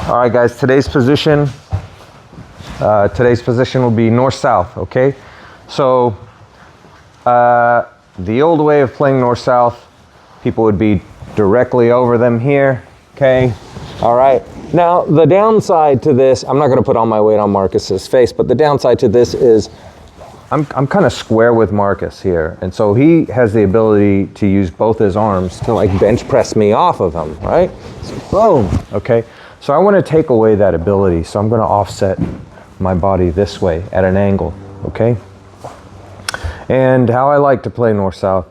All right, guys, today's position will be north-south, okay? So the old way of playing north-south, people would be directly over them here, okay? All right. Now, the downside to this, I'm not going to put all my weight on Marcus's face, but the downside to this is I'm kind of square with Marcus here, and so he has the ability to use both his arms to like bench press me off of him, right? So, boom, okay? So I want to take away that ability, so I'm going to offset my body this way at an angle, okay? And how I like to play north-south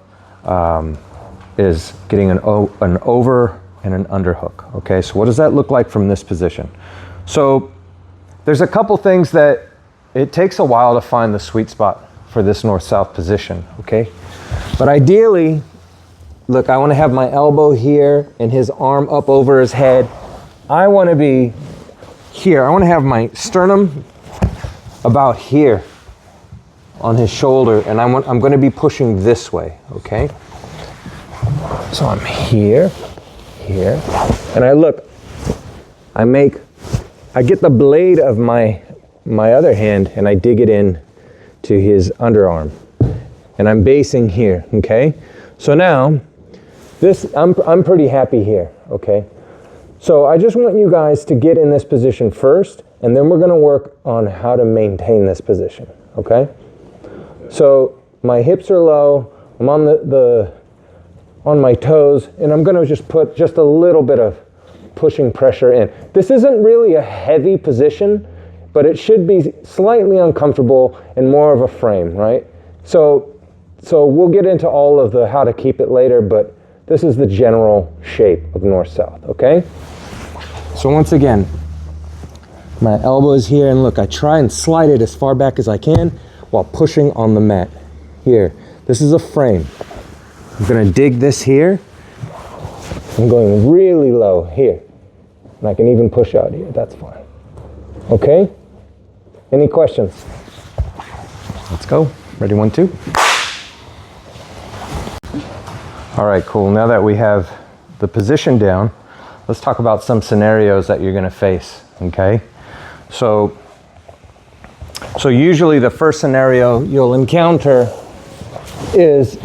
is getting an over and an underhook, okay? So what does that look like from this position? So there's a couple things that it takes a while to find the sweet spot for this north-south position, okay? But ideally, look, I want to have my elbow here and his arm up over his head. I want to be here. I want to have my sternum about here on his shoulder, and I'm going to be pushing this way, okay? So I'm here, and I get the blade of my other hand and I dig it in to his underarm, and I'm basing here, okay? So now, I'm pretty happy here, okay? So I just want you guys to get in this position first, and then we're gonna work on how to maintain this position, okay? So my hips are low, I'm on on my toes, and I'm gonna just put just a little bit of pushing pressure in. This isn't really a heavy position, but it should be slightly uncomfortable and more of a frame, right? So we'll get into all of the how to keep it later, but this is the general shape of north-south, okay? So once again, my elbow is here, and look, I try and slide it as far back as I can while pushing on the mat. Here, this is a frame. I'm gonna dig this here. I'm going really low here. And I can even push out here, that's fine. Okay? Any questions? Let's go. Ready, 1, 2. All right, cool. Now that we have the position down, let's talk about some scenarios that you're gonna face, okay? So usually the first scenario you'll encounter is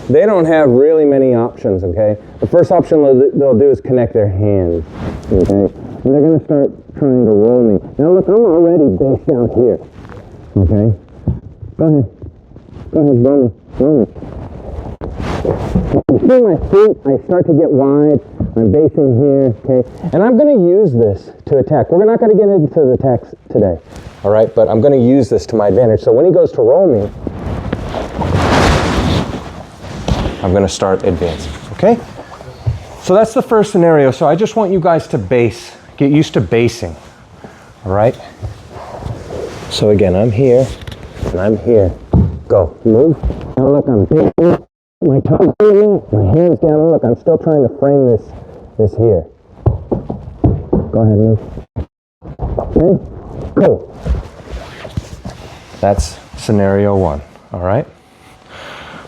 they don't have really many options, okay? The first option they'll do is connect their hands, okay? And they're gonna start trying to roll me. Now look, I'm already based out here, okay? Go ahead, roll me. You see my feet, I start to get wide, I'm basing here, okay? And I'm gonna use this to attack. We're not gonna get into the attacks today, all right? But I'm gonna use this to my advantage. So when he goes to roll me, I'm gonna start advancing, okay? So that's the first scenario. So I just want you guys to get used to basing, all right? So again, I'm here, and I'm here. Go, move. Now look, I'm basing. My toes down, my hands down. Look, I'm still trying to frame this here. Go ahead, move. Okay, go. That's scenario 1, all right?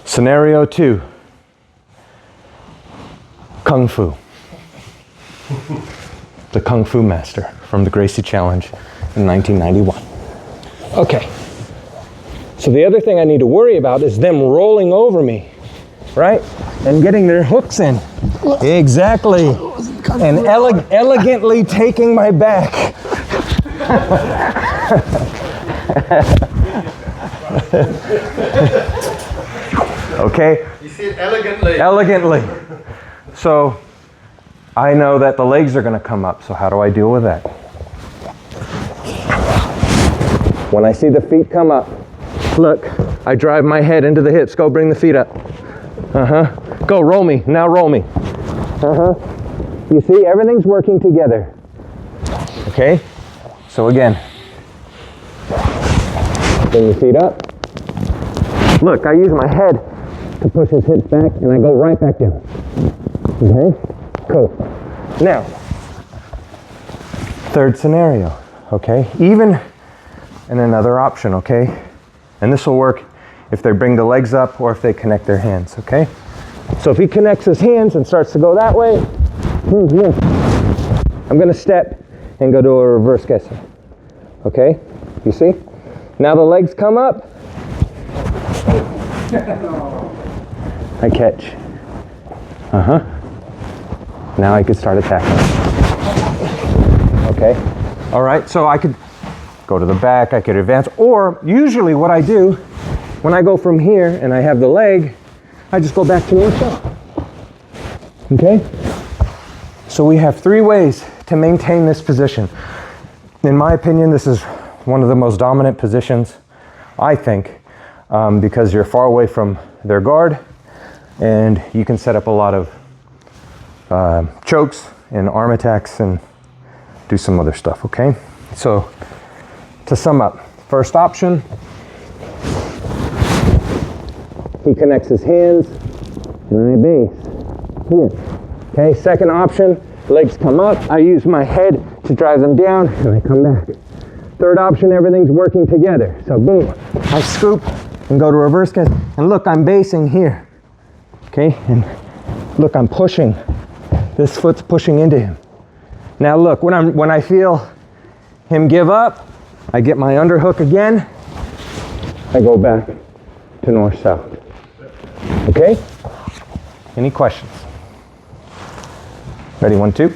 Scenario 2, Kung Fu. The Kung Fu master from the Gracie Challenge in 1991. Okay, so the other thing I need to worry about is them rolling over me, right? And getting their hooks in. Exactly. And elegantly taking my back. Okay? You said elegantly. Elegantly. So I know that the legs are going to come up, so how do I deal with that? When I see the feet come up, look, I drive my head into the hips. Go, bring the feet up. Go, roll me. Now roll me. You see, everything's working together. Okay? So again, bring your feet up. Look, I use my head to push his hips back, and I go right back down. Okay? Cool. Now, third scenario, okay? Even in another option, okay? And this will work if they bring the legs up or if they connect their hands, okay? So if he connects his hands and starts to go that way, I'm gonna step and go to a reverse Gesa. Okay? You see? Now the legs come up. I catch. Now I could start attacking. Okay? All right, so I could go to the back, I could advance, or usually what I do, when I go from here and I have the leg, I just go back to north south. Okay? So we have 3 ways to maintain this position. In my opinion, this is one of the most dominant positions, I think, because you're far away from their guard and you can set up a lot of chokes and arm attacks and do some other stuff, okay? So to sum up, first option, he connects his hands and I base here. Okay, second option, legs come up, I use my head to drive them down and I come back. Third option, everything's working together. So boom, I scoop and go to reverse Gesa. And look, I'm basing here. Okay, and look, I'm pushing. This foot's pushing into him. Now look, when I feel him give up, I get my underhook again. I go back to north-south. Okay? Any questions? Ready, 1, 2.